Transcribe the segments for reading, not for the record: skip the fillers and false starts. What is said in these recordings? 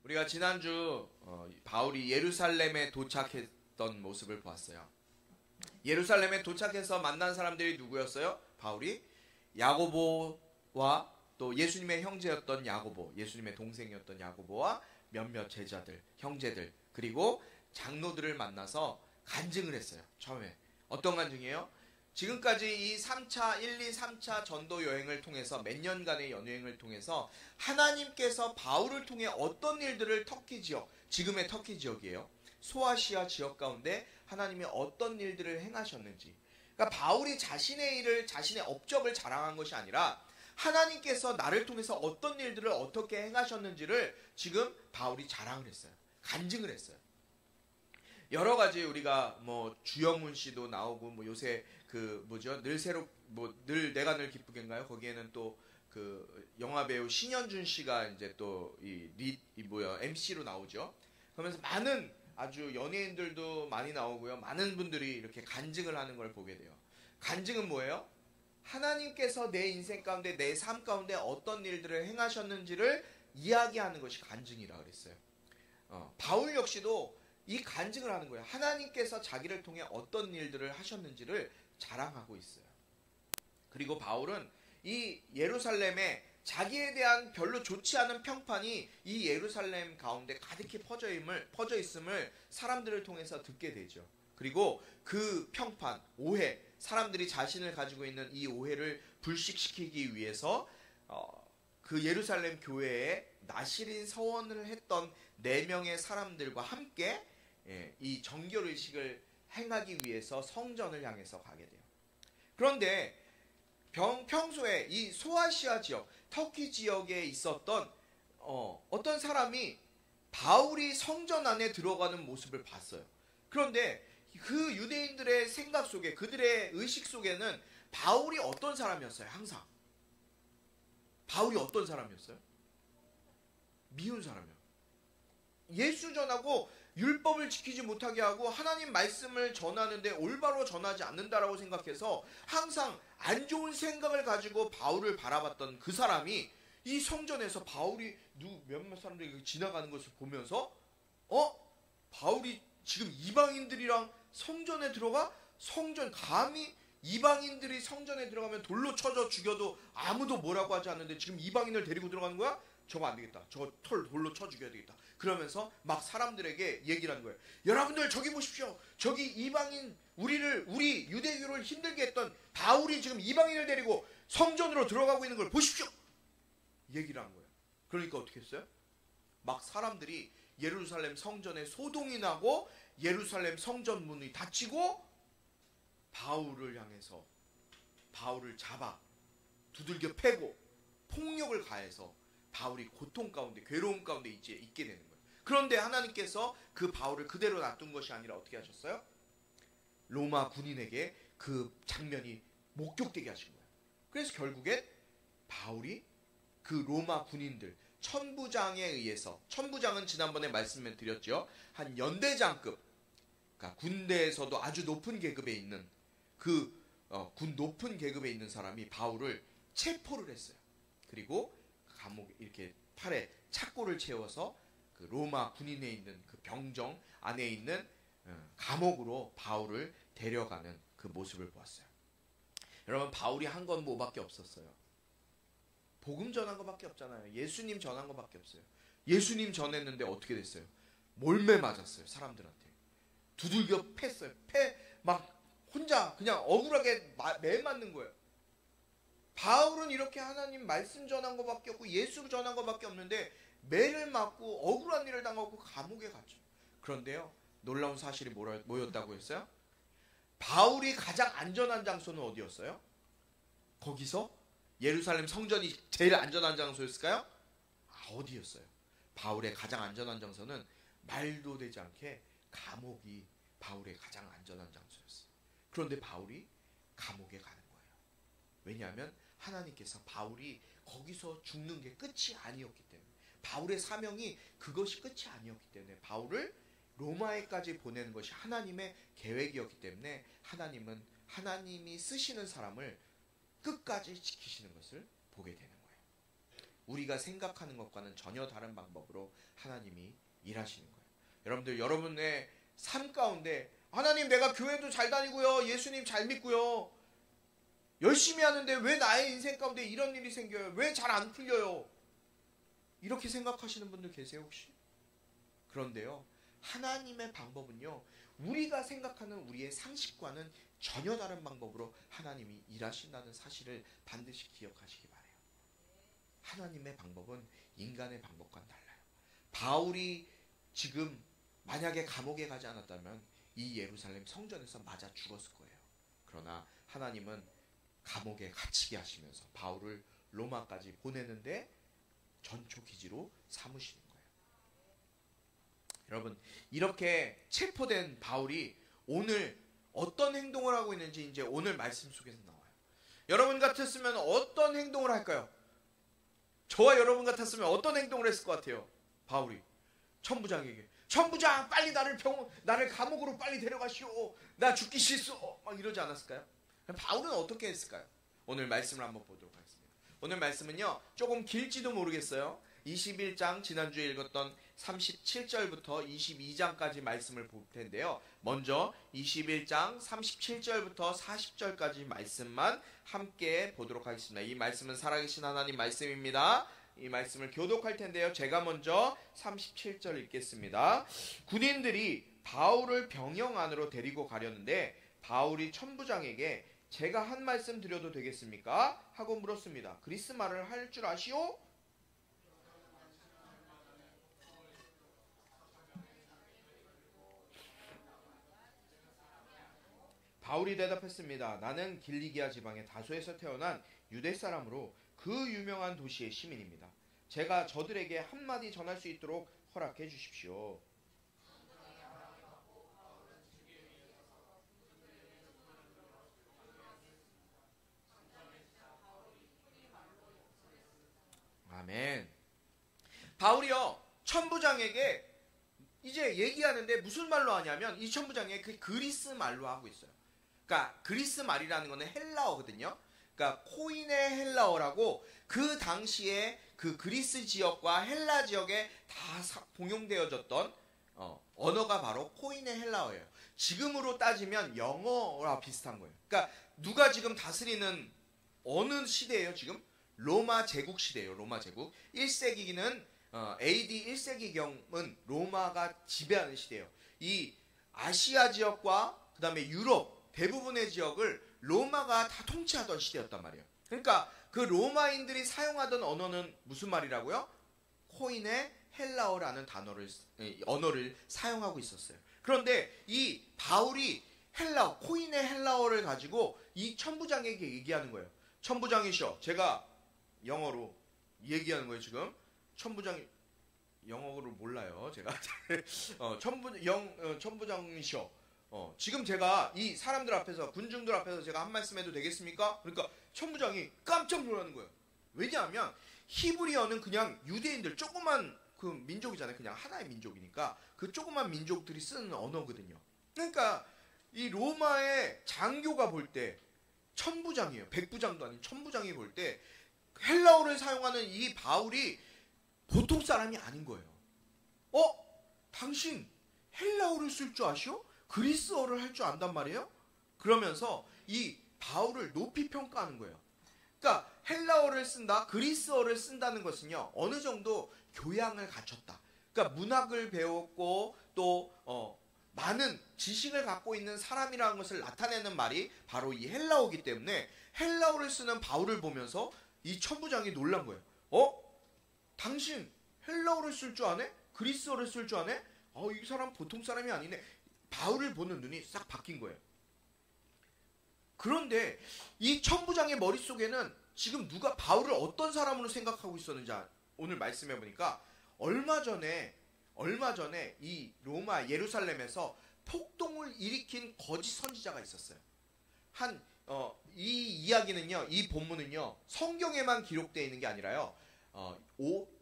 우리가 지난주 바울이 예루살렘에 도착했던 모습을 보았어요. 예루살렘에 도착해서 만난 사람들이 누구였어요? 바울이 야고보와 또 예수님의 형제였던 야고보, 예수님의 동생이었던 야고보와 몇몇 제자들, 형제들, 그리고 장로들을 만나서 간증을 했어요. 처음에 어떤 간증이에요? 지금까지 이 1, 2, 3차 전도 여행을 통해서 몇 년간의 연여행을 통해서 하나님께서 바울을 통해 어떤 일들을 터키 지역, 지금의 터키 지역이에요, 소아시아 지역 가운데 하나님이 어떤 일들을 행하셨는지, 그러니까 바울이 자신의 일을, 자신의 업적을 자랑한 것이 아니라 하나님께서 나를 통해서 어떤 일들을 어떻게 행하셨는지를 지금 바울이 자랑을 했어요. 간증을 했어요. 여러 가지 우리가 뭐 주영훈 씨도 나오고 뭐 요새 그 뭐죠, 늘 내가 늘 기쁘게인가요? 거기에는 또 그 영화 배우 신현준 씨가 이제 또 MC로 나오죠. 그러면서 많은 아주 연예인들도 많이 나오고요. 많은 분들이 이렇게 간증을 하는 걸 보게 돼요. 간증은 뭐예요? 하나님께서 내 인생 가운데, 내 삶 가운데 어떤 일들을 행하셨는지를 이야기하는 것이 간증이라 그랬어요. 바울 역시도 이 간증을 하는 거예요. 하나님께서 자기를 통해 어떤 일들을 하셨는지를 자랑하고 있어요. 그리고 바울은 이 예루살렘에 자기에 대한 별로 좋지 않은 평판이 이 예루살렘 가운데 가득히 퍼져 있음을 사람들을 통해서 듣게 되죠. 그리고 그 평판, 오해, 사람들이 자신을 가지고 있는 이 오해를 불식시키기 위해서 그 예루살렘 교회에 나시린 서원을 했던 4명의 사람들과 함께 이 정결의식을 행하기 위해서 성전을 향해서 가게 돼요. 그런데 평소에 이 소아시아 지역, 터키 지역에 있었던 어떤 사람이 바울이 성전 안에 들어가는 모습을 봤어요. 그런데 그 유대인들의 생각 속에, 그들의 의식 속에는 바울이 어떤 사람이었어요? 항상 바울이 어떤 사람이었어요? 미운 사람이요. 예수 전하고 율법을 지키지 못하게 하고 하나님 말씀을 전하는데 올바로 전하지 않는다라고 생각해서 항상 안 좋은 생각을 가지고 바울을 바라봤던 그 사람이 이 성전에서 바울이 몇몇 사람들이 지나가는 것을 보면서 바울이 지금 이방인들이랑 성전에 들어가? 감히 이방인들이 성전에 들어가면 돌로 쳐져 죽여도 아무도 뭐라고 하지 않는데 지금 이방인을 데리고 들어가는 거야? 저거 안 되겠다. 저거 돌로 쳐 죽여야 되겠다. 그러면서 막 사람들에게 얘기를 하는 거예요. 여러분들 저기 보십시오. 저기 이방인, 우리 유대교를 힘들게 했던 바울이 지금 이방인을 데리고 성전으로 들어가고 있는 걸 보십시오. 얘기를 한 거예요. 그러니까 어떻게 했어요? 막 사람들이 예루살렘 성전에 소동이 나고 예루살렘 성전 문이 닫히고 바울을 향해서 바울을 잡아 두들겨 패고 폭력을 가해서 바울이 고통 가운데, 괴로움 가운데 이제 있게 되는 거예요. 그런데 하나님께서 그 바울을 그대로 놔둔 것이 아니라 어떻게 하셨어요? 로마 군인에게 그 장면이 목격되게 하신 거예요. 그래서 결국에 바울이 그 로마 군인들, 천부장에 의해서, 천부장은 지난번에 말씀을 드렸죠. 한 연대장급, 그러니까 군대에서도 아주 높은 계급에 있는 군 높은 계급에 있는 사람이 바울을 체포를 했어요. 그리고 감옥에 이렇게 팔에 착고를 채워서 그 로마 군인에 있는 그 병정 안에 있는 감옥으로 바울을 데려가는 그 모습을 보았어요. 여러분, 바울이 한 건 뭐밖에 없었어요? 복음 전한 것밖에 없잖아요. 예수님 전한 것밖에 없어요. 예수님 전했는데 어떻게 됐어요? 몰매 맞았어요. 사람들한테 두들겨 팼어요. 막 혼자 그냥 억울하게 매 맞는 거예요. 바울은 이렇게 하나님 말씀 전한 것밖에 없고 예수 전한 것밖에 없는데 매를 맞고 억울한 일을 당하고 감옥에 갔죠. 그런데요, 놀라운 사실이 뭐였다고 했어요? 바울이 가장 안전한 장소는 어디였어요? 거기서 예루살렘 성전이 제일 안전한 장소였을까요? 어디였어요? 바울의 가장 안전한 장소는 말도 되지 않게 감옥이 바울의 가장 안전한 장소였어요. 그런데 바울이 감옥에 가는 거예요. 왜냐하면 하나님께서 바울이 거기서 죽는 게 끝이 아니었기 때문에, 바울의 사명이 그것이 끝이 아니었기 때문에 바울을 로마에까지 보내는 것이 하나님의 계획이었기 때문에 하나님이 쓰시는 사람을 끝까지 지키시는 것을 보게 되는 거예요. 우리가 생각하는 것과는 전혀 다른 방법으로 하나님이 일하시는 거예요. 여러분들, 여러분의 삶 가운데 하나님, 내가 교회도 잘 다니고요, 예수님 잘 믿고요, 열심히 하는데 왜 나의 인생 가운데 이런 일이 생겨요? 왜 잘 안 풀려요? 이렇게 생각하시는 분들 계세요 혹시? 그런데요, 하나님의 방법은요, 우리가 생각하는 우리의 상식과는 전혀 다른 방법으로 하나님이 일하신다는 사실을 반드시 기억하시기 바라요. 하나님의 방법은 인간의 방법과는 달라요. 바울이 지금 만약에 감옥에 가지 않았다면 이 예루살렘 성전에서 맞아 죽었을 거예요. 그러나 하나님은 감옥에 갇히게 하시면서 바울을 로마까지 보내는데 전초 기지로 삼으시는 거예요. 여러분, 이렇게 체포된 바울이 오늘 어떤 행동을 하고 있는지 이제 오늘 말씀 속에서 나와요. 여러분 같았으면 어떤 행동을 할까요? 저와 여러분 같았으면 어떤 행동을 했을 것 같아요? 바울이 천부장에게, 천부장, 빨리 나를 감옥으로 빨리 데려가시오, 나 죽기 싫소, 막 이러지 않았을까요? 바울은 어떻게 했을까요? 오늘 말씀을 한번 보도록 하겠습니다. 오늘 말씀은요, 조금 길지도 모르겠어요. 21장, 지난주에 읽었던 37절부터 22장까지 말씀을 볼 텐데요. 먼저 21장 37절부터 40절까지 말씀만 함께 보도록 하겠습니다. 이 말씀은 살아계신 하나님 말씀입니다. 이 말씀을 교독할 텐데요. 제가 먼저 37절 읽겠습니다. 군인들이 바울을 병영 안으로 데리고 가려는데 바울이 천부장에게 제가 한 말씀 드려도 되겠습니까? 하고 물었습니다. 그리스 말을 할 줄 아시오? 바울이 대답했습니다. 나는 길리기아 지방의 다소에서 태어난 유대 사람으로 그 유명한 도시의 시민입니다. 제가 저들에게 한마디 전할 수 있도록 허락해 주십시오. 아멘. 바울이요, 천부장에게 이제 얘기하는데 무슨 말로 하냐면 이 천부장이 그 그리스 말로 하고 있어요. 그러니까 그리스 말이라는 거는 헬라어거든요. 그러니까 코인의 헬라어라고 그 당시에 그 그리스 지역과 헬라 지역에 다 공용되어졌던 언어가 바로 코인의 헬라어예요. 지금으로 따지면 영어와 비슷한 거예요. 그러니까 누가 지금 다스리는 어느 시대예요 지금? 로마 제국 시대예요. 로마 제국. 1세기는 AD 1세기경은 로마가 지배하는 시대예요. 이 아시아 지역과 그 다음에 유럽 대부분의 지역을 로마가 다 통치하던 시대였단 말이에요. 그러니까 그 로마인들이 사용하던 언어는 무슨 말이라고요? 코인의 헬라어라는 언어를 사용하고 있었어요. 그런데 이 바울이 코인의 헬라어를 가지고 이 천부장에게 얘기하는 거예요. 천부장이시여, 제가 영어로 얘기하는 거예요 지금. 천부장이 영어를 몰라요 제가. 천부장이시여, 지금 제가 이 사람들 앞에서, 군중들 앞에서 제가 한 말씀 해도 되겠습니까? 그러니까 천부장이 깜짝 놀라는 거예요. 왜냐하면 히브리어는 그냥 유대인들 조그만 그 민족이잖아요. 그냥 하나의 민족이니까 그 조그만 민족들이 쓰는 언어거든요. 그러니까 이 로마의 장교가 볼 때, 천부장이에요. 백부장도 아닌 천부장이 볼 때 헬라어를 사용하는 이 바울이 보통 사람이 아닌 거예요. 당신 헬라어를 쓸 줄 아시오? 그리스어를 할 줄 안단 말이에요? 그러면서 이 바울을 높이 평가하는 거예요. 그러니까 헬라어를 쓴다, 그리스어를 쓴다는 것은요, 어느 정도 교양을 갖췄다. 그러니까 문학을 배웠고 또 많은 지식을 갖고 있는 사람이라는 것을 나타내는 말이 바로 이 헬라어이기 때문에 헬라어를 쓰는 바울을 보면서 이 천부장이 놀란 거예요. 당신 헬라어를 쓸 줄 아네? 그리스어를 쓸 줄 아네? 이 사람 보통 사람이 아니네. 바울을 보는 눈이 싹 바뀐 거예요. 그런데 이 천부장의 머릿속에는 지금 누가 바울을 어떤 사람으로 생각하고 있었는지 오늘 말씀해 보니까 얼마 전에 이 로마 예루살렘에서 폭동을 일으킨 거짓 선지자가 있었어요. 이 이야기는요, 이 본문은요, 성경에만 기록되어 있는 게 아니라요,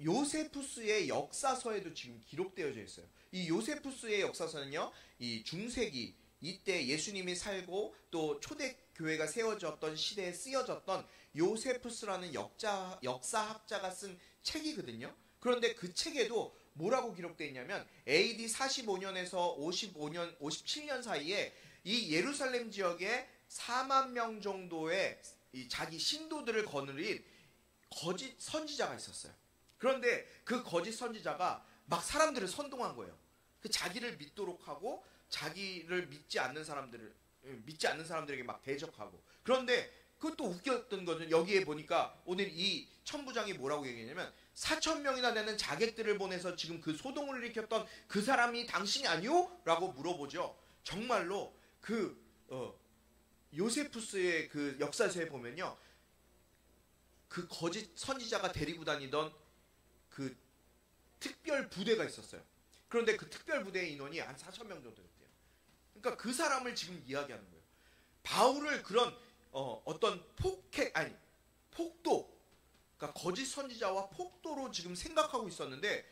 요세푸스의 역사서에도 지금 기록되어져 있어요. 이 요세푸스의 역사서는요, 이 중세기 이때 예수님이 살고 또 초대교회가 세워졌던 시대에 쓰여졌던 요세푸스라는 역사학자가 쓴 책이거든요. 그런데 그 책에도 뭐라고 기록되어 있냐면 AD 45년에서 57년 사이에 이 예루살렘 지역에 4만 명 정도의 이 자기 신도들을 거느린 거짓 선지자가 있었어요. 그런데 그 거짓 선지자가 막 사람들을 선동한 거예요. 그 자기를 믿도록 하고 자기를 믿지 않는 사람들에게 막 대적하고. 그런데 그것도 웃겼던 것은 여기에 보니까 오늘 이 천부장이 뭐라고 얘기했냐면 4,000명이나 되는 자객들을 보내서 지금 그 소동을 일으켰던 그 사람이 당신이 아니오? 라고 물어보죠. 정말로 그 요세푸스의 그 역사서에 보면요, 그 거짓 선지자가 데리고 다니던 그 특별 부대가 있었어요. 그런데 그 특별 부대의 인원이 한 4,000명 정도 됐대요. 그러니까 그 사람을 지금 이야기하는 거예요. 바울을 그런 어떤 폭도, 그러니까 거짓 선지자와 폭도로 지금 생각하고 있었는데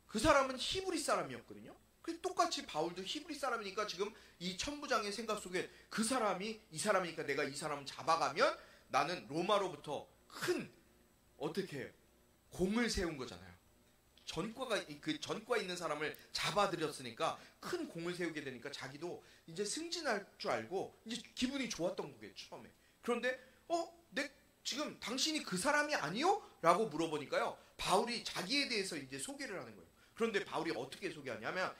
그 사람은 히브리 사람이었거든요. 그래서 똑같이 바울도 히브리 사람이니까 지금 이 천부장의 생각 속에 그 사람이 이 사람이니까 내가 이 사람을 잡아가면 나는 로마로부터 큰 어떻게 공을 세운 거잖아요. 전과 있는 사람을 잡아들였으니까 큰 공을 세우게 되니까 자기도 이제 승진할 줄 알고 이제 기분이 좋았던 거겠죠, 처음에. 그런데 지금 당신이 그 사람이 아니요? 라고 물어보니까요, 바울이 자기에 대해서 이제 소개를 하는 거예요. 그런데 바울이 어떻게 소개하냐면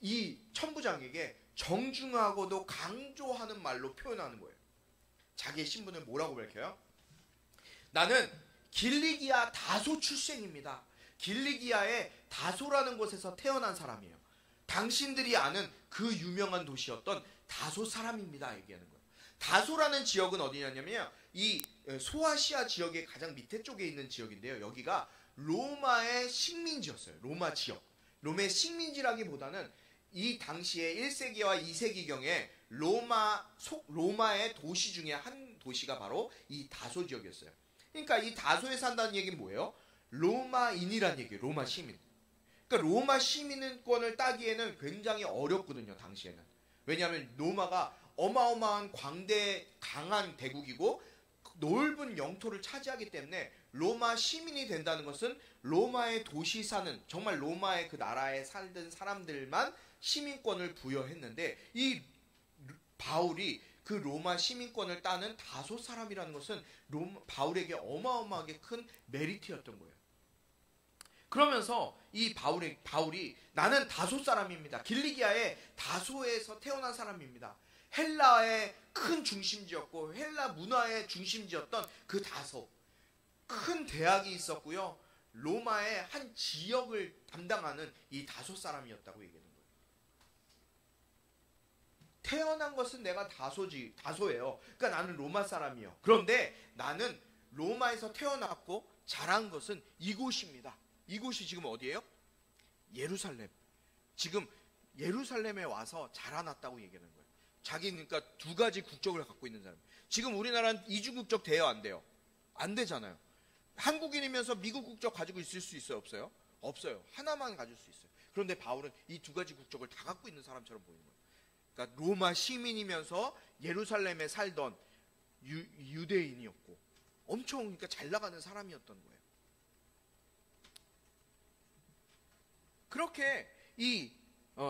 이 천부장에게 정중하고도 강조하는 말로 표현하는 거예요. 자기의 신분을 뭐라고 밝혀요? 나는 길리기아 다소 출생입니다. 길리기아의 다소라는 곳에서 태어난 사람이에요. 당신들이 아는 그 유명한 도시였던 다소 사람입니다. 얘기하는 거예요. 다소라는 지역은 어디냐면요, 이 소아시아 지역의 가장 밑에 쪽에 있는 지역인데요. 여기가 로마의 식민지였어요. 로마 지역. 로마의 식민지라기보다는 이 당시에 1세기와 2세기경에 로마의 도시 중에 한 도시가 바로 이 다소 지역이었어요. 그러니까 이 다소에 산다는 얘기는 뭐예요? 로마인이란 얘기예요. 로마 시민. 그러니까 로마 시민권을 따기에는 굉장히 어렵거든요, 당시에는. 왜냐하면 로마가 어마어마한 강한 대국이고 넓은 영토를 차지하기 때문에 로마 시민이 된다는 것은 로마의 도시 사는, 정말 로마의 그 나라에 살던 사람들만 시민권을 부여했는데, 이 바울이 그 로마 시민권을 따는 다소 사람이라는 것은 바울에게 어마어마하게 큰 메리트였던 거예요. 그러면서 이 바울이 나는 다소 사람입니다. 길리기아의 다소에서 태어난 사람입니다. 헬라의 큰 중심지였고 헬라 문화의 중심지였던 그 다소, 큰 대학이 있었고요, 로마의 한 지역을 담당하는 이 다소 사람이었다고 얘기하는 거예요. 태어난 것은 내가 다소예요. 그러니까 나는 로마 사람이요. 그런데 나는 로마에서 태어났고 자란 것은 이곳입니다. 이곳이 지금 어디예요? 예루살렘. 지금 예루살렘에 와서 자라났다고 얘기하는 거예요. 그러니까 두 가지 국적을 갖고 있는 사람. 지금 우리나라는 이주 국적 돼요, 안 돼요? 안 되잖아요. 한국인이면서 미국 국적 가지고 있을 수 있어요, 없어요? 없어요. 하나만 가질 수 있어요. 그런데 바울은 이 두 가지 국적을 다 갖고 있는 사람처럼 보이는 거예요. 그러니까 로마 시민이면서 예루살렘에 살던 유대인이었고 엄청 그러니까 잘 나가는 사람이었던 거예요. 그렇게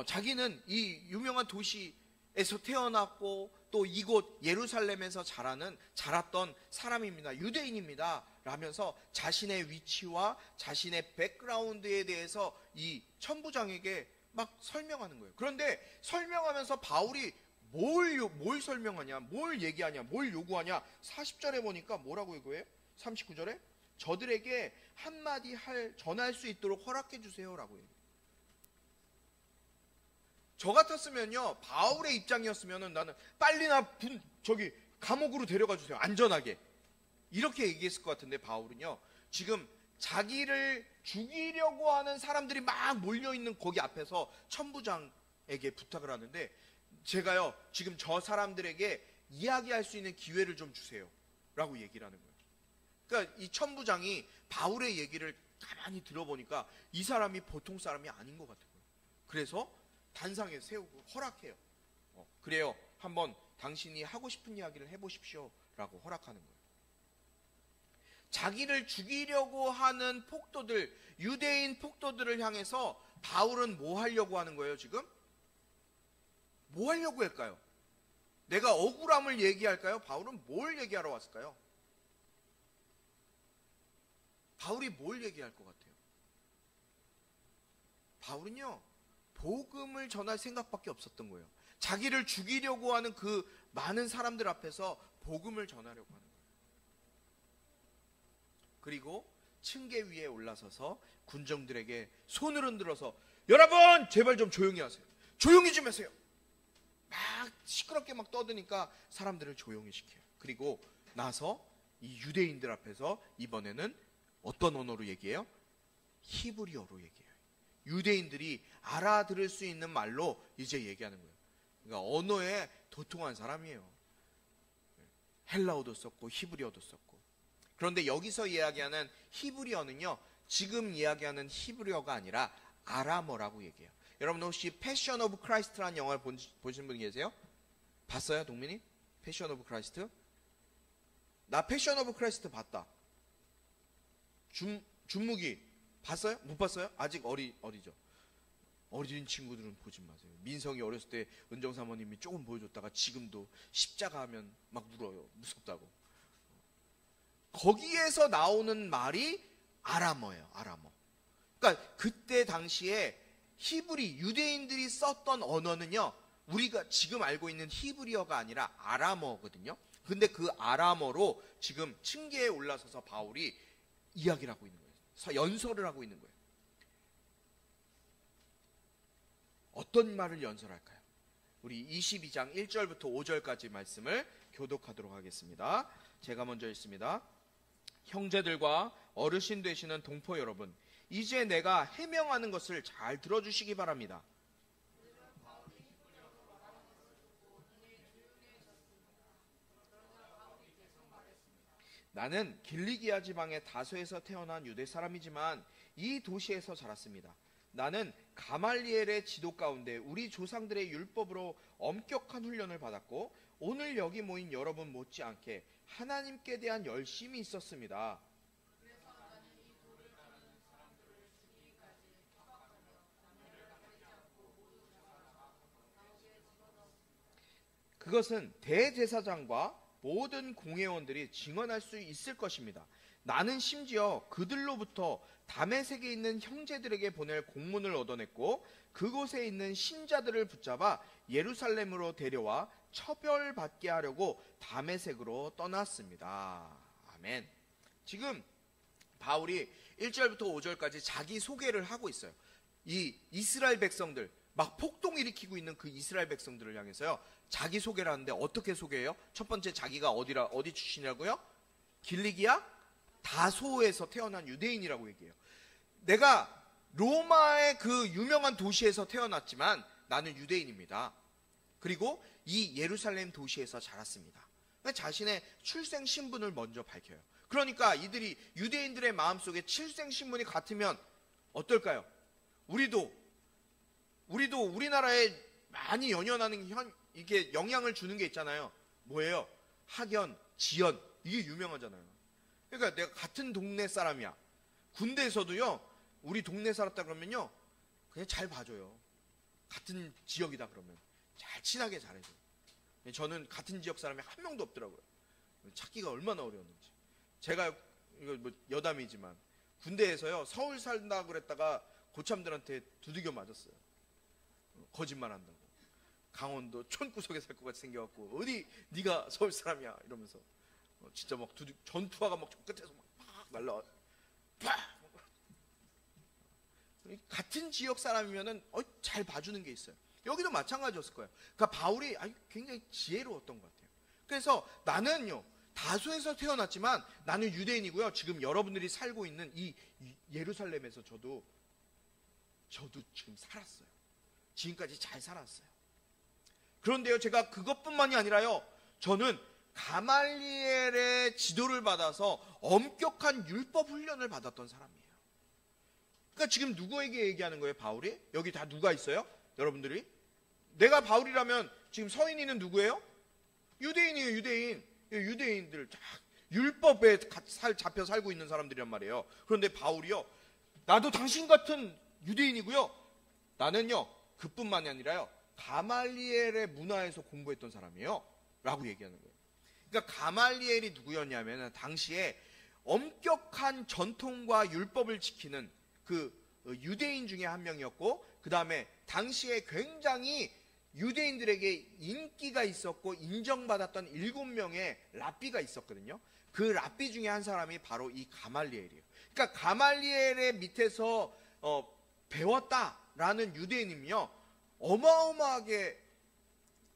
자기는 이 유명한 도시에서 태어났고 또 이곳 예루살렘에서 자랐던 사람입니다. 유대인입니다. 라면서 자신의 위치와 자신의 백그라운드에 대해서 이 천부장에게 막 설명하는 거예요. 그런데 설명하면서 바울이 뭘 설명하냐, 뭘 얘기하냐, 뭘 요구하냐, 40절에 보니까 뭐라고 요구해요? 39절에 저들에게 한마디 전할 수 있도록 허락해 주세요 라고 얘기해요. 저 같았으면요, 바울의 입장이었으면은 나는 빨리 감옥으로 데려가 주세요, 안전하게, 이렇게 얘기했을 것 같은데 바울은요, 지금 자기를 죽이려고 하는 사람들이 막 몰려있는 거기 앞에서 천부장에게 부탁을 하는데, 제가요 지금 저 사람들에게 이야기할 수 있는 기회를 좀 주세요 라고 얘기를 하는 거예요. 그러니까 이 천부장이 바울의 얘기를 가만히 들어보니까 이 사람이 보통 사람이 아닌 것 같은 거예요. 그래서 단상에 세우고 허락해요. 그래요. 한번 당신이 하고 싶은 이야기를 해보십시오 라고 허락하는 거예요. 자기를 죽이려고 하는 폭도들, 유대인 폭도들을 향해서 바울은 뭐 하려고 하는 거예요 지금? 뭐 하려고 할까요? 내가 억울함을 얘기할까요? 바울은 뭘 얘기하러 왔을까요? 바울이 뭘 얘기할 것 같아요? 바울은요, 복음을 전할 생각밖에 없었던 거예요. 자기를 죽이려고 하는 그 많은 사람들 앞에서 복음을 전하려고 하는 거예요. 그리고 층계 위에 올라서서 군정들에게 손을 흔들어서 여러분 제발 좀 조용히 하세요. 조용히 좀 하세요. 막 시끄럽게 막 떠드니까 사람들을 조용히 시켜요. 그리고 나서 이 유대인들 앞에서 이번에는 어떤 언어로 얘기해요? 히브리어로 얘기해요. 유대인들이 알아들을 수 있는 말로 이제 얘기하는 거예요. 그러니까 언어에 도통한 사람이에요. 헬라어도 썼고 히브리어도 썼고. 그런데 여기서 이야기하는 히브리어는요, 지금 이야기하는 히브리어가 아니라 아람어라고 얘기해요. 여러분 혹시 패션 오브 크라이스트라는 영화를 보신 분 계세요? 봤어요, 동민이? 패션 오브 크라이스트? 나 패션 오브 크라이스트 봤다. 준묵이 봤어요? 못 봤어요? 아직 어리죠. 어린 친구들은 보지 마세요. 민성이 어렸을 때 은정 사모님이 조금 보여줬다가 지금도 십자가 하면 막 울어요. 무섭다고. 거기에서 나오는 말이 아람어예요. 아람어. 그러니까 그때 당시에 히브리 유대인들이 썼던 언어는요, 우리가 지금 알고 있는 히브리어가 아니라 아람어거든요. 근데 그 아람어로 지금 층계에 올라서서 바울이 이야기를 하고 있는 거예요. 연설을 하고 있는 거예요. 어떤 말을 연설할까요? 우리 22장 1절부터 5절까지 말씀을 교독하도록 하겠습니다. 제가 먼저 읽습니다. 형제들과 어르신 되시는 동포 여러분, 이제 내가 해명하는 것을 잘 들어주시기 바랍니다. 나는 길리기아 지방의 다소에서 태어난 유대 사람이지만 이 도시에서 자랐습니다. 나는 가말리엘의 지도 가운데 우리 조상들의 율법으로 엄격한 훈련을 받았고 오늘 여기 모인 여러분 못지않게 하나님께 대한 열심이 있었습니다. 그것은 대제사장과 모든 공회원들이 증언할 수 있을 것입니다. 나는 심지어 그들로부터 다메섹에 있는 형제들에게 보낼 공문을 얻어냈고 그곳에 있는 신자들을 붙잡아 예루살렘으로 데려와 처벌받게 하려고 다메섹으로 떠났습니다. 아멘. 지금 바울이 1절부터 5절까지 자기 소개를 하고 있어요. 이 이스라엘 백성들, 막 폭동 일으키고 있는 그 이스라엘 백성들을 향해서요, 자기 소개를 하는데 어떻게 소개해요? 첫 번째, 자기가 어디 출신이라고요? 길리기아 다소에서 태어난 유대인이라고 얘기해요. 내가 로마의 그 유명한 도시에서 태어났지만 나는 유대인입니다. 그리고 이 예루살렘 도시에서 자랐습니다. 자신의 출생 신분을 먼저 밝혀요. 그러니까 이들이 유대인들의 마음속에 출생 신분이 같으면 어떨까요? 우리도 우리나라에 많이 연연하는 이게 영향을 주는 게 있잖아요. 뭐예요? 학연, 지연, 이게 유명하잖아요. 그러니까 내가 같은 동네 사람이야. 군대에서도요, 우리 동네 살았다 그러면요, 그냥 잘 봐줘요. 같은 지역이다 그러면 잘 친하게 잘해줘요. 저는 같은 지역 사람이 한 명도 없더라고요. 찾기가 얼마나 어려웠는지. 제가 이거 뭐 여담이지만 군대에서요, 서울 산다 그랬다가 고참들한테 두들겨 맞았어요. 거짓말한다고. 강원도 촌구석에 살 것 같이 생겨갖고 어디 네가 서울 사람이야 이러면서 진짜 막 전투화가 막 끝에서 막 날라와. 같은 지역 사람이면은 잘 봐주는 게 있어요. 여기도 마찬가지였을 거예요. 그러니까 바울이 굉장히 지혜로웠던 것 같아요. 그래서 나는요, 다소에서 태어났지만 나는 유대인이고요. 지금 여러분들이 살고 있는 이 예루살렘에서 저도 지금 살았어요. 지금까지 잘 살았어요. 그런데요, 제가 그것뿐만이 아니라요, 저는 가말리엘의 지도를 받아서 엄격한 율법 훈련을 받았던 사람이에요. 그러니까 지금 누구에게 얘기하는 거예요, 바울이? 여기 다 누가 있어요? 여러분들이? 내가 바울이라면 지금 서인이는 누구예요? 유대인이에요. 유대인. 유대인들 율법에 잡혀 살고 있는 사람들이란 말이에요. 그런데 바울이요, 나도 당신 같은 유대인이고요, 나는요 그뿐만이 아니라요 가말리엘의 문화에서 공부했던 사람이에요 라고 얘기하는 거예요. 그러니까 가말리엘이 누구였냐면 당시에 엄격한 전통과 율법을 지키는 그 유대인 중에 한 명이었고, 그 다음에 당시에 굉장히 유대인들에게 인기가 있었고 인정받았던 7명의 랍비가 있었거든요. 그 랍비 중에 한 사람이 바로 이 가말리엘이에요. 그러니까 가말리엘의 밑에서 배웠다라는 유대인이면요 어마어마하게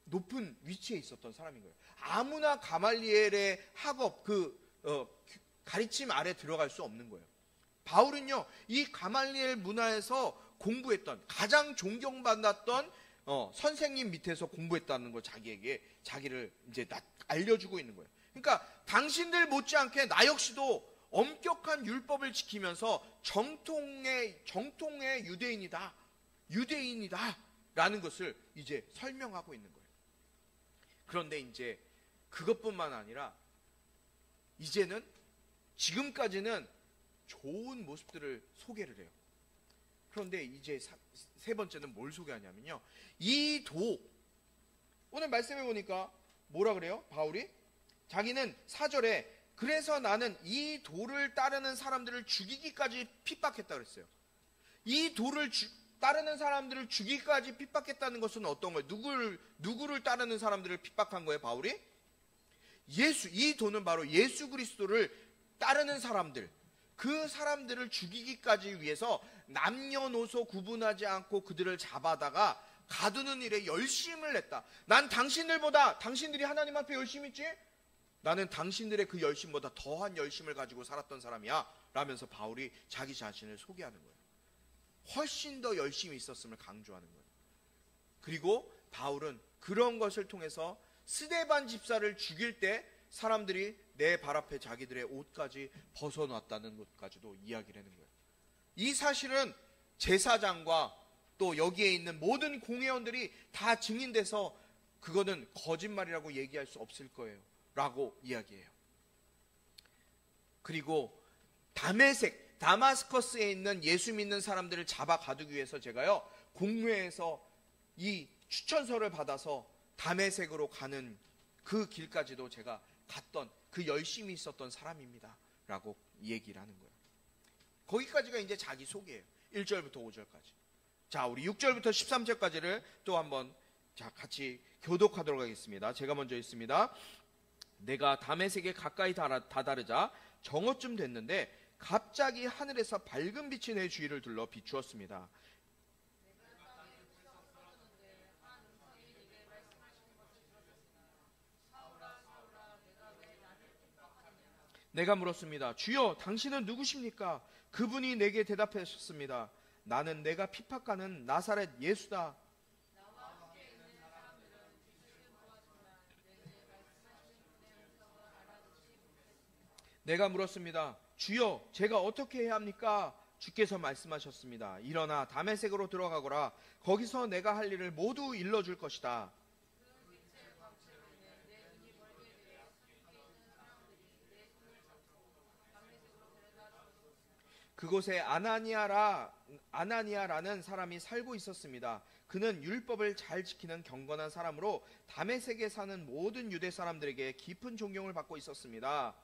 높은 위치에 있었던 사람인 거예요. 아무나 가말리엘의 학업, 가르침 아래 들어갈 수 없는 거예요. 바울은요 이 가말리엘 문화에서 공부했던, 가장 존경받았던 선생님 밑에서 공부했다는 거, 자기를 이제 알려주고 있는 거예요. 그러니까 당신들 못지않게 나 역시도 엄격한 율법을 지키면서 정통의 유대인이다 라는 것을 이제 설명하고 있는 거예요. 그런데 이제 그것뿐만 아니라 이제는, 지금까지는 좋은 모습들을 소개를 해요. 그런데 이제 세 번째는 뭘 소개하냐면요, 오늘 말씀해 보니까 뭐라 그래요? 바울이 자기는 4절에 그래서 나는 이 도를 따르는 사람들을 죽이기까지 핍박했다 그랬어요. 이 도를 따르는 사람들을 죽이기까지 핍박했다는 것은 어떤 거예요? 누구를 따르는 사람들을 핍박한 거예요, 바울이? 이 도는 바로 예수 그리스도를 따르는 사람들, 그 사람들을 죽이기까지 위해서 남녀노소 구분하지 않고 그들을 잡아다가 가두는 일에 열심을 냈다. 난 당신들이 하나님 앞에 열심히 있지? 나는 당신들의 그 열심보다 더한 열심을 가지고 살았던 사람이야 라면서 바울이 자기 자신을 소개하는 거예요. 훨씬 더 열심히 있었음을 강조하는 거예요. 그리고 바울은 그런 것을 통해서 스데반 집사를 죽일 때 사람들이 내 발 앞에 자기들의 옷까지 벗어놨다는 것까지도 이야기를 하는 거예요. 이 사실은 제사장과 또 여기에 있는 모든 공회원들이 다 증인돼서 그거는 거짓말이라고 얘기할 수 없을 거예요 라고 이야기해요. 그리고 다마스커스에 있는 예수 믿는 사람들을 잡아 가두기 위해서 제가요 공회에서 이 추천서를 받아서 다메섹으로 가는 그 길까지도 제가 갔던, 그 열심히 있었던 사람입니다 라고 얘기를 하는 거예요. 거기까지가 이제 자기 소개예요. 1절부터 5절까지. 자, 우리 6절부터 13절까지를 또 한번 같이 교독하도록 하겠습니다. 제가 먼저 읽습니다. 내가 다메섹에 가까이 다다르자 정오쯤 됐는데 갑자기 하늘에서 밝은 빛이 내 주위를 둘러 비추었습니다. 내가 물었습니다. 주여, 당신은 누구십니까? 그분이 내게 대답하셨습니다. 나는 내가 핍박하는 나사렛 예수다. 내가 물었습니다. 주여, 제가 어떻게 해야 합니까? 주께서 말씀하셨습니다. 일어나 다메섹으로 들어가거라. 거기서 내가 할 일을 모두 일러줄 것이다. 그곳에 아나니아라는 사람이 살고 있었습니다. 그는 율법을 잘 지키는 경건한 사람으로 다메섹에 사는 모든 유대 사람들에게 깊은 존경을 받고 있었습니다.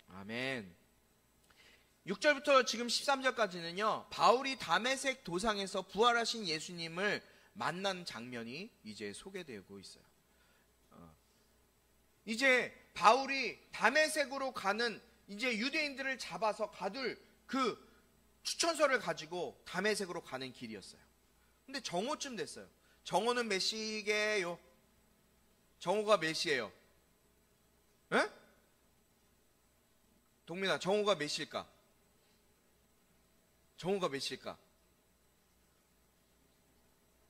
아멘. 6절부터 지금 13절까지는요 바울이 다메섹 도상에서 부활하신 예수님을 만난 장면이 이제 소개되고 있어요. 이제 바울이 다메섹으로 가는, 이제 유대인들을 잡아서 가둘 그 추천서를 가지고 다메섹으로 가는 길이었어요. 근데 정오쯤 됐어요. 정오는 몇 시게요? 정오가 몇 시예요? 에? 동민아, 정오가 몇 시일까? 정오가 몇 시일까?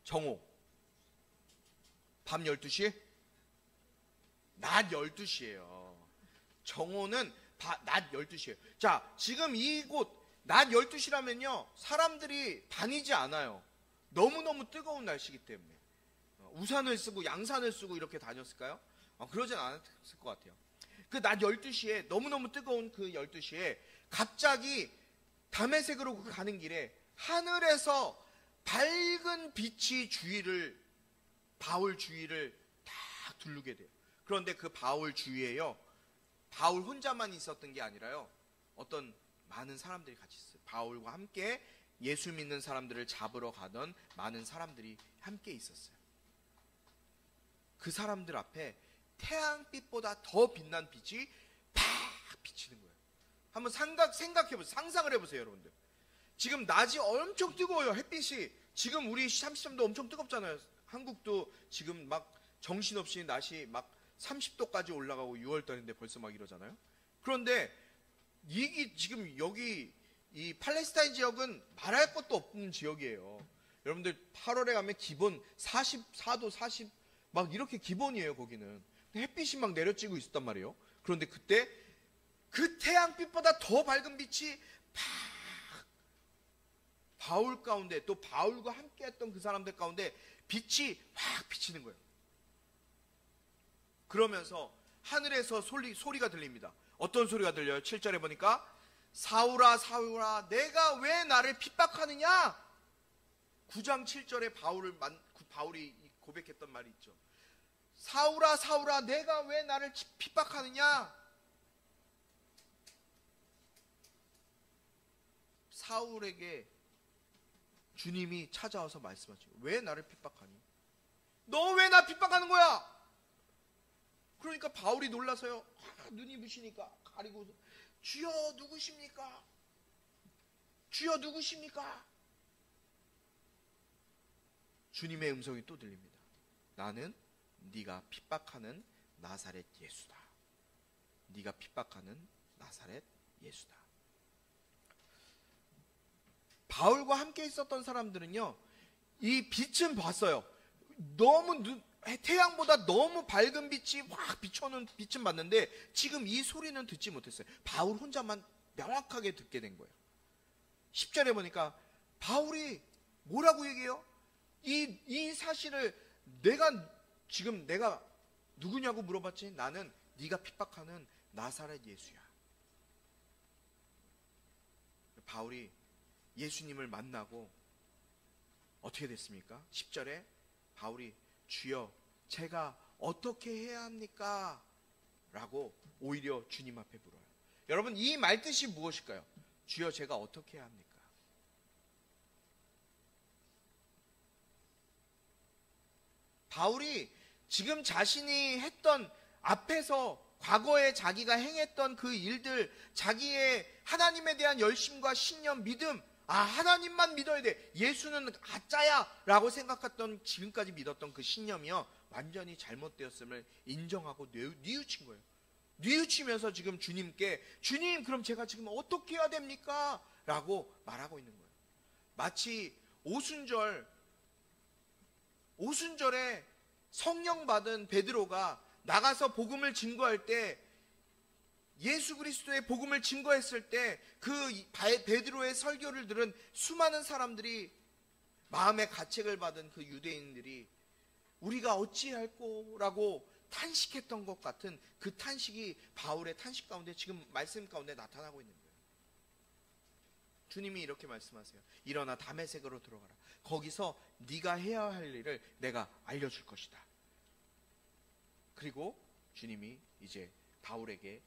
정오 밤 12시? 낮 12시예요. 정오는 낮 12시예요. 자, 지금 이곳 낮 12시라면요. 사람들이 다니지 않아요. 너무너무 뜨거운 날씨이기 때문에. 우산을 쓰고 양산을 쓰고 이렇게 다녔을까요? 그러진 않았을 것 같아요. 그 낮 12시에 너무너무 뜨거운 그 12시에 갑자기 다메섹으로 가는 길에 하늘에서 밝은 빛이 바울 주위를 딱 둘르게 돼요. 그런데 그 바울 주위에요. 바울 혼자만 있었던 게 아니라요. 어떤 많은 사람들이 같이 있어요. 바울과 함께 예수 믿는 사람들을 잡으러 가던 많은 사람들이 함께 있었어요. 그 사람들 앞에 태양빛보다 더 빛난 빛이 팍 비치는 거예요. 한번 생각해보세요. 상상을 해보세요, 여러분들. 지금 낮이 엄청 뜨거워요. 햇빛이. 지금 우리 30점도 엄청 뜨겁잖아요. 한국도 지금 막 정신없이 낮이 막 30도까지 올라가고 6월달인데 벌써 막 이러잖아요. 그런데 이게 지금 여기 이 팔레스타인 지역은 말할 것도 없는 지역이에요. 여러분들 8월에 가면 기본 44도, 40 막 이렇게 기본이에요, 거기는. 햇빛이 막 내려지고 있었단 말이에요. 그런데 그때 그 태양빛보다 더 밝은 빛이 팍 바울 가운데, 또 바울과 함께 했던 그 사람들 가운데 빛이 확 비치는 거예요. 그러면서 하늘에서 소리가 들립니다. 어떤 소리가 들려요? 7절에 보니까 사울아 사울아 내가 왜 나를 핍박하느냐? 9장 7절에 바울이 고백했던 말이 있죠. 사울아 사울아 내가 왜 나를 핍박하느냐? 사울에게 주님이 찾아와서 말씀하죠. 왜 나를 핍박하니? 너 왜 나 핍박하는 거야? 그러니까 바울이 놀라서요. 눈이 부시니까 가리고 주여 누구십니까? 주여 누구십니까? 주님의 음성이 또 들립니다. 나는 네가 핍박하는 나사렛 예수다. 네가 핍박하는 나사렛 예수다. 바울과 함께 있었던 사람들은요, 이 빛은 봤어요. 태양보다 너무 밝은 빛이 확 비춰오는 빛은 봤는데 지금 이 소리는 듣지 못했어요. 바울 혼자만 명확하게 듣게 된 거예요. 10절에 보니까 바울이 뭐라고 얘기해요? 이 사실을 내가 누구냐고 물어봤지? 나는 네가 핍박하는 나사렛 예수야. 바울이 예수님을 만나고 어떻게 됐습니까? 10절에 바울이 주여 제가 어떻게 해야 합니까? 라고 오히려 주님 앞에 물어요. 여러분 이 말뜻이 무엇일까요? 주여 제가 어떻게 해야 합니까? 바울이 지금 자신이 했던 앞에서 과거에 자기가 행했던 그 일들, 자기의 하나님에 대한 열심과 신념, 믿음, 하나님만 믿어야 돼, 예수는 가짜야 라고 생각했던, 지금까지 믿었던 그 신념이요 완전히 잘못되었음을 인정하고 뉘우친 거예요. 뉘우치면서 지금 주님께 주님 그럼 제가 지금 어떻게 해야 됩니까? 라고 말하고 있는 거예요. 마치 오순절에 성령 받은 베드로가 나가서 복음을 증거할 때, 예수 그리스도의 복음을 증거했을 때 그 베드로의 설교를 들은 수많은 사람들이, 마음의 가책을 받은 그 유대인들이 우리가 어찌할꼬라고 탄식했던 것 같은 그 탄식이 바울의 탄식 가운데, 지금 말씀 가운데 나타나고 있는 거예요. 주님이 이렇게 말씀하세요. 일어나 다메섹으로 들어가라. 거기서 네가 해야 할 일을 내가 알려줄 것이다. 그리고 주님이 이제 바울에게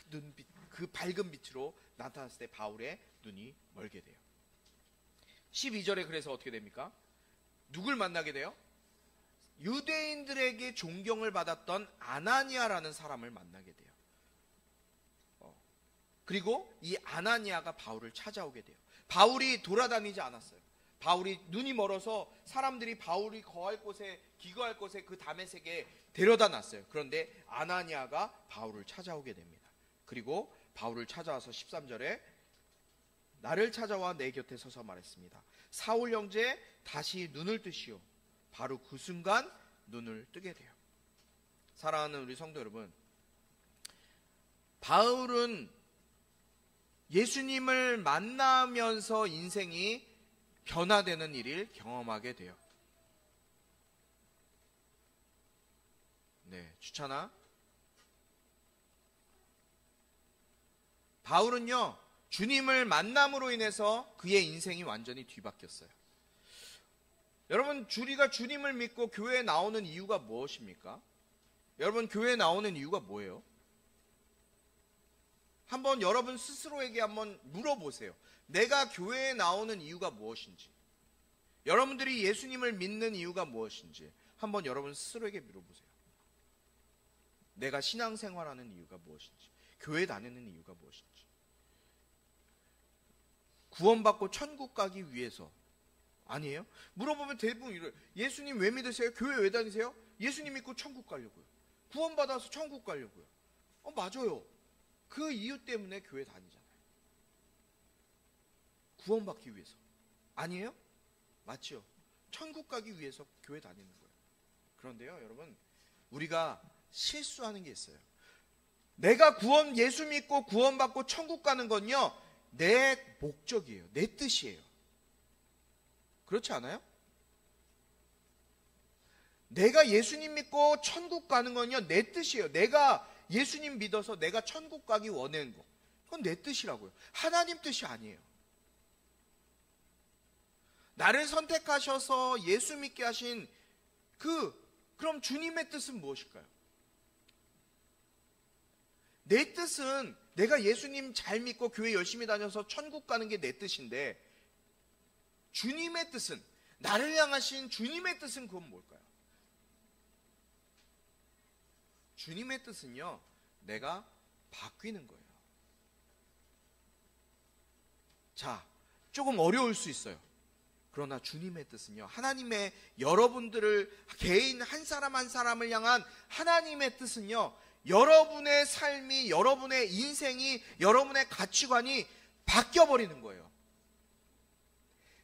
눈빛, 그 밝은 빛으로 나타났을 때 바울의 눈이 멀게 돼요. 12절에 그래서 어떻게 됩니까? 누굴 만나게 돼요? 유대인들에게 존경을 받았던 아나니아라는 사람을 만나게 돼요. 그리고 이 아나니아가 바울을 찾아오게 돼요. 바울이 돌아다니지 않았어요. 바울이 눈이 멀어서 사람들이 바울이 거할 곳에, 기거할 곳에 그 다메섹에 데려다 놨어요. 그런데 아나니아가 바울을 찾아오게 됩니다. 그리고 바울을 찾아와서 13절에 나를 찾아와 내 곁에 서서 말했습니다. 사울 형제 다시 눈을 뜨시오. 바로 그 순간 눈을 뜨게 돼요. 사랑하는 우리 성도 여러분, 바울은 예수님을 만나면서 인생이 변화되는 일을 경험하게 돼요. 네, 추천아. 바울은요, 주님을 만남으로 인해서 그의 인생이 완전히 뒤바뀌었어요. 여러분, 우리가 주님을 믿고 교회에 나오는 이유가 무엇입니까? 여러분, 교회에 나오는 이유가 뭐예요? 한번 여러분 스스로에게 한번 물어보세요. 내가 교회에 나오는 이유가 무엇인지, 여러분들이 예수님을 믿는 이유가 무엇인지 한번 여러분 스스로에게 물어보세요. 내가 신앙생활하는 이유가 무엇인지, 교회 다니는 이유가 무엇인지. 구원받고 천국 가기 위해서 아니에요? 물어보면 대부분 이래요. 예수님 왜 믿으세요? 교회 왜 다니세요? 예수님 믿고 천국 가려고요. 구원받아서 천국 가려고요. 맞아요. 그 이유 때문에 교회 다니잖아요. 구원받기 위해서. 아니에요? 맞죠? 천국 가기 위해서 교회 다니는 거예요. 그런데요, 여러분, 우리가 실수하는 게 있어요. 내가 예수 믿고 구원받고 천국 가는 건요, 내 목적이에요. 내 뜻이에요. 그렇지 않아요? 내가 예수님 믿고 천국 가는 건요, 내 뜻이에요. 내가 예수님 믿어서 내가 천국 가기 원하는 거. 그건 내 뜻이라고요. 하나님 뜻이 아니에요. 나를 선택하셔서 예수 믿게 하신 그럼 주님의 뜻은 무엇일까요? 내 뜻은 내가 예수님 잘 믿고 교회 열심히 다녀서 천국 가는 게 내 뜻인데, 주님의 뜻은, 나를 향하신 주님의 뜻은 그건 뭘까요? 주님의 뜻은요, 내가 바뀌는 거예요. 자, 조금 어려울 수 있어요. 그러나 주님의 뜻은요, 하나님의 여러분들을, 개인 한 사람 한 사람을 향한 하나님의 뜻은요, 여러분의 삶이, 여러분의 인생이, 여러분의 가치관이 바뀌어버리는 거예요.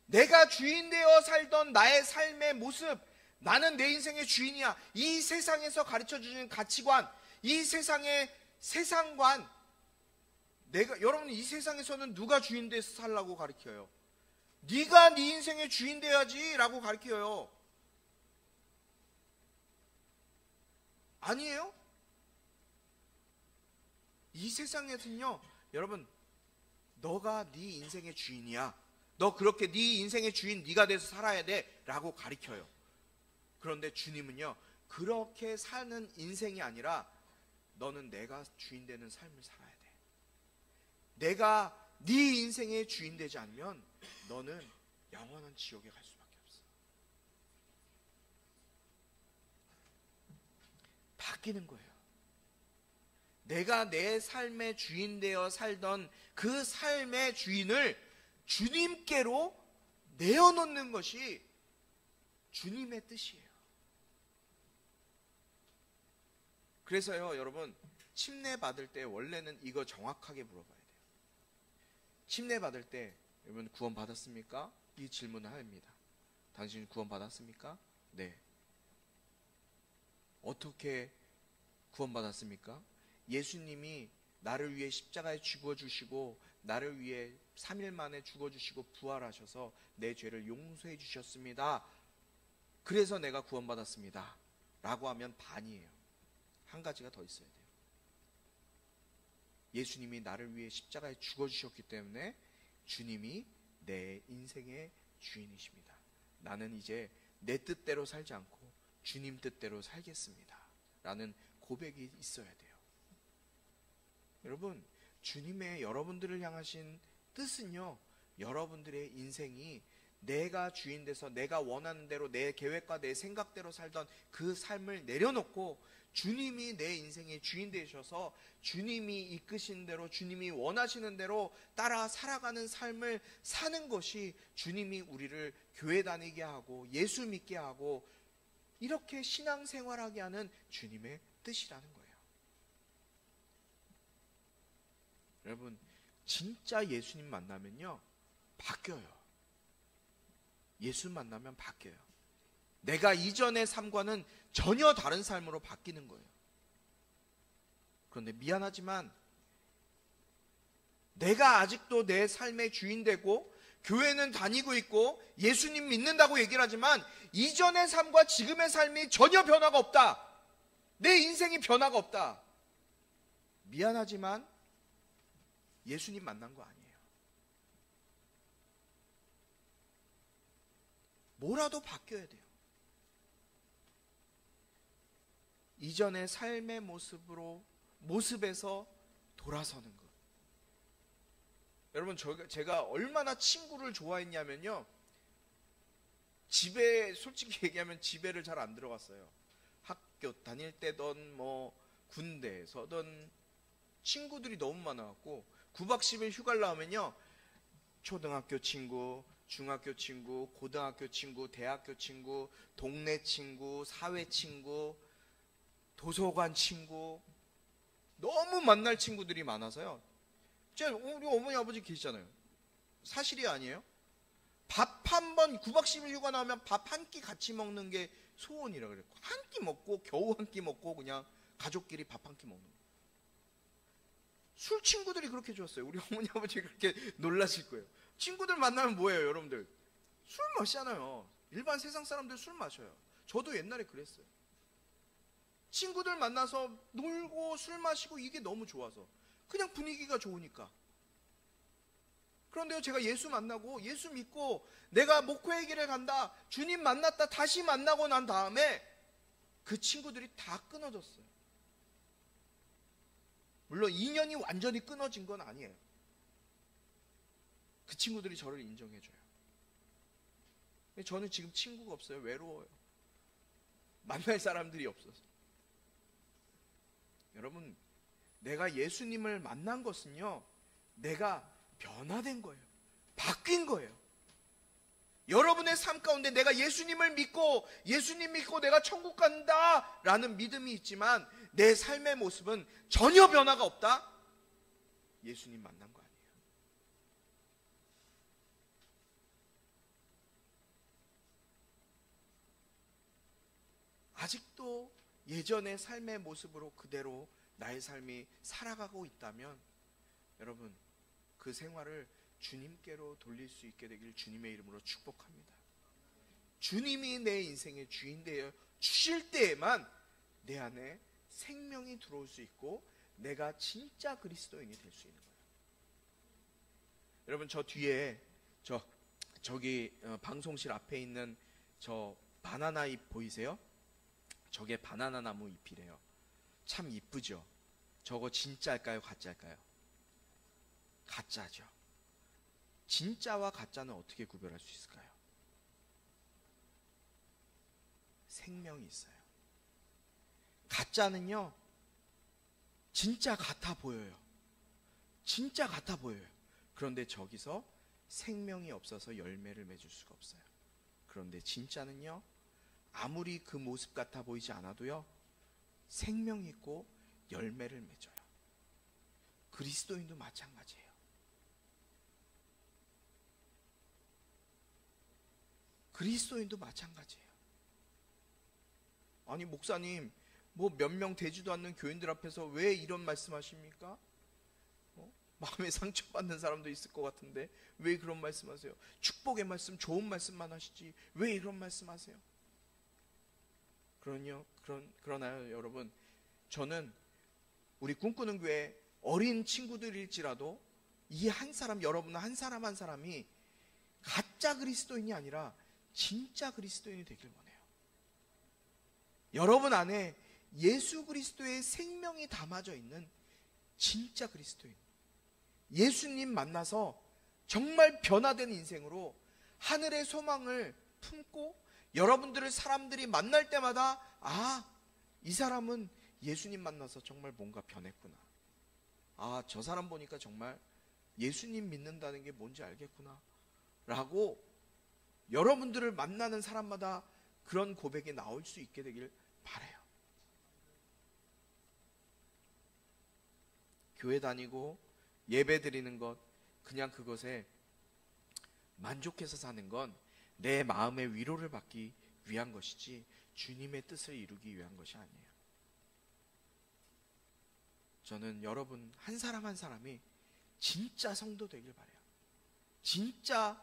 내가 주인 되어 살던 나의 삶의 모습, 나는 내 인생의 주인이야. 이 세상에서 가르쳐주는 가치관, 이 세상의 세상관, 여러분, 이 세상에서는 누가 주인 돼서 살라고 가르쳐요? 네가 네 인생의 주인 돼야지 라고 가르쳐요. 아니에요? 이 세상에서는요, 여러분, 너가 네 인생의 주인이야. 너 그렇게 네 인생의 주인 네가 돼서 살아야 돼 라고 가르쳐요. 그런데 주님은요, 그렇게 사는 인생이 아니라 너는 내가 주인 되는 삶을 살아야 돼. 내가 네 인생의 주인 되지 않으면 너는 영원한 지옥에 갈 수밖에 없어. 바뀌는 거예요. 내가 내 삶의 주인 되어 살던 그 삶의 주인을 주님께로 내어놓는 것이 주님의 뜻이에요. 그래서요, 여러분, 침례 받을 때 원래는 이거 정확하게 물어봐야 돼요. 침례 받을 때 여러분 구원 받았습니까? 이 질문을 합니다. 당신 구원 받았습니까? 네. 어떻게 구원 받았습니까? 예수님이 나를 위해 십자가에 죽어주시고 나를 위해 3일 만에 죽어주시고 부활하셔서 내 죄를 용서해 주셨습니다. 그래서 내가 구원받았습니다 라고 하면 반이에요. 한 가지가 더 있어야 돼요. 예수님이 나를 위해 십자가에 죽어주셨기 때문에 주님이 내 인생의 주인이십니다. 나는 이제 내 뜻대로 살지 않고 주님 뜻대로 살겠습니다 라는 고백이 있어야 돼요. 여러분, 주님의 여러분들을 향하신 뜻은요, 여러분들의 인생이 내가 주인 돼서 내가 원하는 대로 내 계획과 내 생각대로 살던 그 삶을 내려놓고 주님이 내 인생의 주인 되셔서 주님이 이끄신 대로, 주님이 원하시는 대로 따라 살아가는 삶을 사는 것이 주님이 우리를 교회 다니게 하고 예수 믿게 하고 이렇게 신앙생활하게 하는 주님의 뜻이라는 거예요. 여러분, 진짜 예수님 만나면요, 바뀌어요. 예수 만나면 바뀌어요. 내가 이전의 삶과는 전혀 다른 삶으로 바뀌는 거예요. 그런데 미안하지만 내가 아직도 내 삶의 주인 되고 교회는 다니고 있고 예수님 믿는다고 얘기를 하지만 이전의 삶과 지금의 삶이 전혀 변화가 없다. 내 인생이 변화가 없다. 미안하지만 예수님 만난 거 아니에요. 뭐라도 바뀌어야 돼요. 이전의 삶의 모습에서 돌아서는 것. 여러분, 제가 얼마나 친구를 좋아했냐면요, 집에 솔직히 얘기하면 집에를 잘 안 들어갔어요. 학교 다닐 때든 뭐 군대에서든 친구들이 너무 많아갖고 9박 10일 휴가를 나오면요, 초등학교 친구, 중학교 친구, 고등학교 친구, 대학교 친구, 동네 친구, 사회 친구, 도서관 친구, 너무 만날 친구들이 많아서요. 우리 어머니 아버지 계시잖아요. 사실이 아니에요? 밥 한 번 9박 10일 휴가 나오면 밥 한 끼 같이 먹는 게 소원이라 그래요. 한 끼 먹고 겨우 한 끼 먹고 그냥 가족끼리 밥 한 끼 먹는 거예요. 술 친구들이 그렇게 좋았어요. 우리 어머니 아버지 그렇게 놀라실 거예요. 친구들 만나면 뭐예요, 여러분들? 술 마시잖아요. 일반 세상 사람들 술 마셔요. 저도 옛날에 그랬어요. 친구들 만나서 놀고 술 마시고 이게 너무 좋아서 그냥 분위기가 좋으니까. 그런데요, 제가 예수 만나고 예수 믿고 내가 목회의 길에 간다, 주님 만났다, 다시 만나고 난 다음에 그 친구들이 다 끊어졌어요. 물론 인연이 완전히 끊어진 건 아니에요. 그 친구들이 저를 인정해줘요. 저는 지금 친구가 없어요. 외로워요. 만날 사람들이 없어서. 여러분, 내가 예수님을 만난 것은요, 내가 변화된 거예요. 바뀐 거예요. 여러분의 삶 가운데 내가 예수님을 믿고 예수님 믿고 내가 천국 간다 라는 믿음이 있지만 내 삶의 모습은 전혀 변화가 없다? 예수님 만난 거 아니에요. 아직도 예전의 삶의 모습으로 그대로 나의 삶이 살아가고 있다면 여러분, 그 생활을 주님께로 돌릴 수 있게 되길 주님의 이름으로 축복합니다. 주님이 내 인생의 주인 되어 주실 때에만 내 안에 생명이 들어올 수 있고 내가 진짜 그리스도인이 될 수 있는 거예요. 여러분, 저 뒤에 저기 방송실 앞에 있는 저 바나나 잎 보이세요? 저게 바나나 나무 잎이래요. 참 이쁘죠? 저거 진짜일까요? 가짜일까요? 가짜죠. 진짜와 가짜는 어떻게 구별할 수 있을까요? 생명이 있어요. 가짜는요, 진짜 같아 보여요. 진짜 같아 보여요. 그런데 저기서 생명이 없어서 열매를 맺을 수가 없어요. 그런데 진짜는요, 아무리 그 모습 같아 보이지 않아도요, 생명이 있고 열매를 맺어요. 그리스도인도 마찬가지예요. 그리스도인도 마찬가지예요. 아니, 목사님, 뭐 몇 명 되지도 않는 교인들 앞에서 왜 이런 말씀하십니까? 마음에 상처받는 사람도 있을 것 같은데 왜 그런 말씀하세요? 축복의 말씀, 좋은 말씀만 하시지 왜 이런 말씀하세요? 그러나요, 여러분, 저는 우리 꿈꾸는 교회 어린 친구들일지라도 이 한 사람, 여러분 한 사람 한 사람이 가짜 그리스도인이 아니라 진짜 그리스도인이 되길 원해요. 여러분 안에 예수 그리스도의 생명이 담아져 있는 진짜 그리스도인, 예수님 만나서 정말 변화된 인생으로 하늘의 소망을 품고 여러분들을 사람들이 만날 때마다 이 사람은 예수님 만나서 정말 뭔가 변했구나. 저 사람 보니까 정말 예수님 믿는다는 게 뭔지 알겠구나 라고 여러분들을 만나는 사람마다 그런 고백이 나올 수 있게 되길 바라요. 교회 다니고 예배 드리는 것, 그냥 그것에 만족해서 사는 건 내 마음의 위로를 받기 위한 것이지 주님의 뜻을 이루기 위한 것이 아니에요. 저는 여러분 한 사람 한 사람이 진짜 성도 되길 바라요. 진짜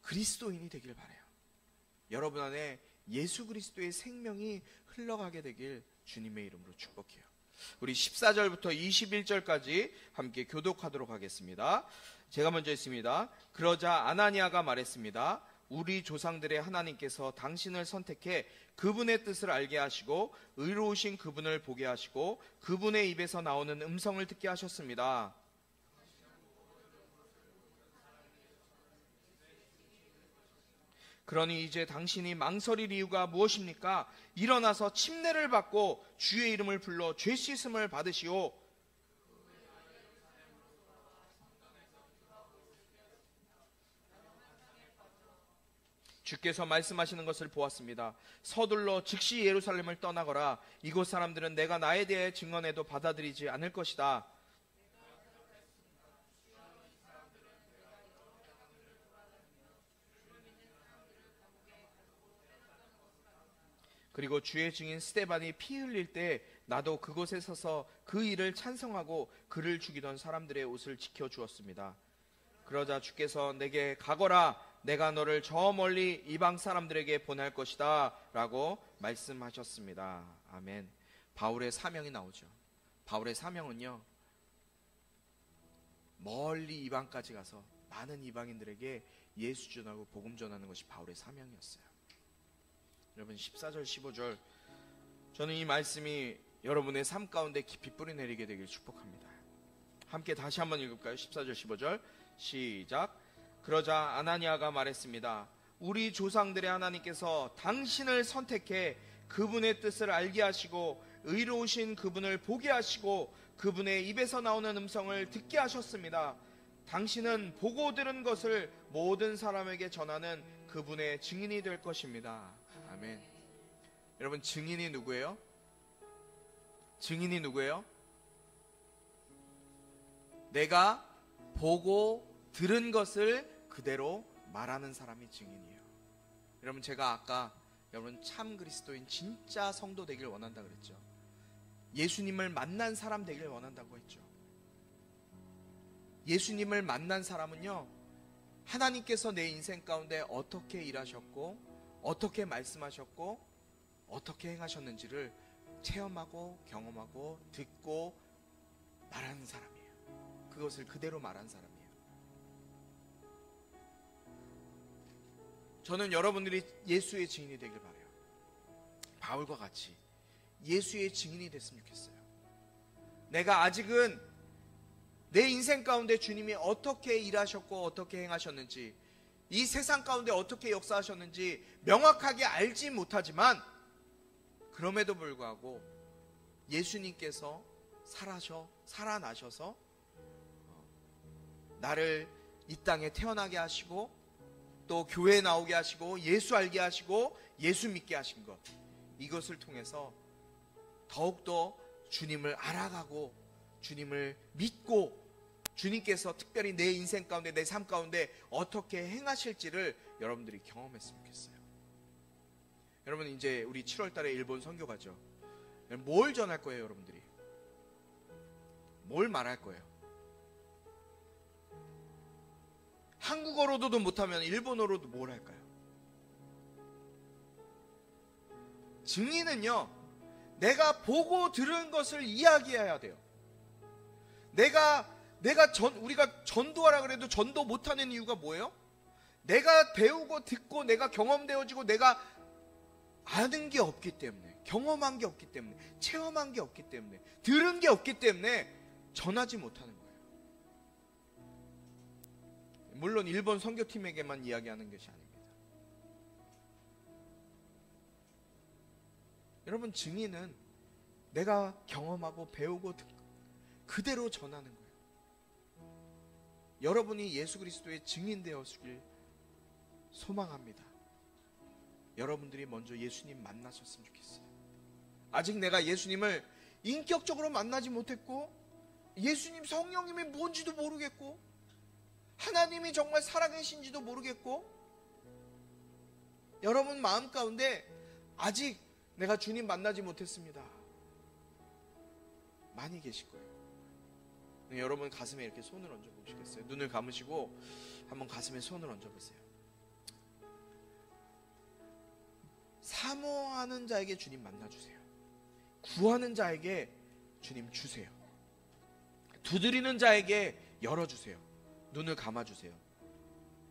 그리스도인이 되길 바라요. 여러분 안에 예수 그리스도의 생명이 흘러가게 되길 주님의 이름으로 축복해요. 우리 14절부터 21절까지 함께 교독하도록 하겠습니다. 제가 먼저 했습니다. 그러자 아나니아가 말했습니다. 우리 조상들의 하나님께서 당신을 선택해 그분의 뜻을 알게 하시고 의로우신 그분을 보게 하시고 그분의 입에서 나오는 음성을 듣게 하셨습니다. 그러니 이제 당신이 망설일 이유가 무엇입니까? 일어나서 침례를 받고 주의 이름을 불러 죄 씻음을 받으시오. 주께서 말씀하시는 것을 보았습니다. 서둘러 즉시 예루살렘을 떠나거라. 이곳 사람들은 내가 나에 대해 증언해도 받아들이지 않을 것이다. 그리고 주의 증인 스데반이 피 흘릴 때 나도 그곳에 서서 그 일을 찬성하고 그를 죽이던 사람들의 옷을 지켜주었습니다. 그러자 주께서 내게 가거라. 내가 너를 저 멀리 이방 사람들에게 보낼 것이다 라고 말씀하셨습니다. 아멘. 바울의 사명이 나오죠. 바울의 사명은요, 멀리 이방까지 가서 많은 이방인들에게 예수 전하고 복음 전하는 것이 바울의 사명이었어요. 여러분 14절 15절, 저는 이 말씀이 여러분의 삶 가운데 깊이 뿌리내리게 되길 축복합니다. 함께 다시 한번 읽을까요? 14절 15절 시작. 그러자 아나니아가 말했습니다. 우리 조상들의 하나님께서 당신을 선택해 그분의 뜻을 알게 하시고 의로우신 그분을 보게 하시고 그분의 입에서 나오는 음성을 듣게 하셨습니다. 당신은 보고 들은 것을 모든 사람에게 전하는 그분의 증인이 될 것입니다. 아멘. 여러분, 증인이 누구예요? 증인이 누구예요? 내가 보고 들은 것을 그대로 말하는 사람이 증인이에요. 여러분, 제가 아까 여러분 참 그리스도인 진짜 성도 되길 원한다 그랬죠. 예수님을 만난 사람 되길 원한다고 했죠. 예수님을 만난 사람은요, 하나님께서 내 인생 가운데 어떻게 일하셨고 어떻게 말씀하셨고 어떻게 행하셨는지를 체험하고 경험하고 듣고 말하는 사람이에요. 그것을 그대로 말한 사람이에요. 저는 여러분들이 예수의 증인이 되길 바라요. 바울과 같이 예수의 증인이 됐으면 좋겠어요. 내가 아직은 내 인생 가운데 주님이 어떻게 일하셨고 어떻게 행하셨는지, 이 세상 가운데 어떻게 역사하셨는지 명확하게 알지 못하지만, 그럼에도 불구하고 예수님께서 살아나셔서 나를 이 땅에 태어나게 하시고 또 교회에 나오게 하시고 예수 알게 하시고 예수 믿게 하신 것, 이것을 통해서 더욱더 주님을 알아가고 주님을 믿고 주님께서 특별히 내 인생 가운데 내 삶 가운데 어떻게 행하실지를 여러분들이 경험했으면 좋겠어요. 여러분, 이제 우리 7월달에 일본 선교 가죠. 뭘 전할 거예요? 여러분들이 뭘 말할 거예요? 한국어로도 못하면 일본어로도 뭘 할까요? 증인은요, 내가 보고 들은 것을 이야기해야 돼요. 우리가 전도하라 그래도 전도 못하는 이유가 뭐예요? 내가 배우고 듣고 내가 경험되어지고 내가 아는 게 없기 때문에, 경험한 게 없기 때문에, 체험한 게 없기 때문에, 들은 게 없기 때문에 전하지 못하는 거예요. 물론 일본 선교팀에게만 이야기하는 것이 아닙니다. 여러분, 증인은 내가 경험하고 배우고 듣고 그대로 전하는 거예요. 여러분이 예수 그리스도의 증인 되었길 소망합니다. 여러분들이 먼저 예수님 만나셨으면 좋겠어요. 아직 내가 예수님을 인격적으로 만나지 못했고 예수님 성령님이 뭔지도 모르겠고 하나님이 정말 살아계신지도 모르겠고, 여러분 마음 가운데 아직 내가 주님 만나지 못했습니다. 많이 계실 거예요. 여러분 가슴에 이렇게 손을 얹어 보시겠어요? 눈을 감으시고 한번 가슴에 손을 얹어 보세요. 사모하는 자에게 주님 만나주세요. 구하는 자에게 주님 주세요. 두드리는 자에게 열어주세요. 눈을 감아주세요.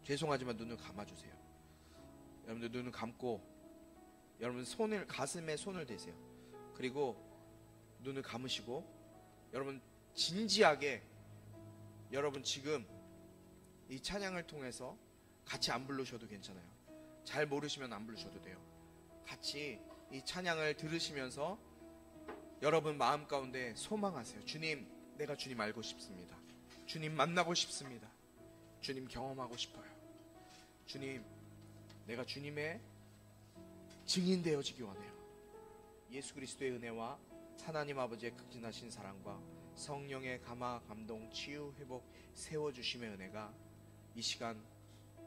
죄송하지만 눈을 감아주세요. 여러분들 눈을 감고 여러분 손을 가슴에 손을 대세요. 그리고 눈을 감으시고 여러분 진지하게 여러분 지금 이 찬양을 통해서 같이 안 부르셔도 괜찮아요. 잘 모르시면 안 부르셔도 돼요. 같이 이 찬양을 들으시면서 여러분 마음 가운데 소망하세요. 주님, 내가 주님 알고 싶습니다. 주님 만나고 싶습니다. 주님 경험하고 싶어요. 주님, 내가 주님의 증인 되어지기 원해요. 예수 그리스도의 은혜와 하나님 아버지의 극진하신 사랑과 성령의 감화, 감동, 치유, 회복, 세워주심의 은혜가 이 시간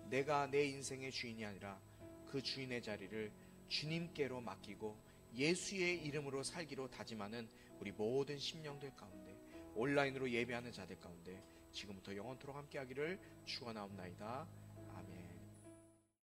내가 내 인생의 주인이 아니라 그 주인의 자리를 주님께로 맡기고 예수의 이름으로 살기로 다짐하는 우리 모든 심령들 가운데, 온라인으로 예배하는 자들 가운데 지금부터 영원토록 함께하기를 축원하옵나이다. 아멘.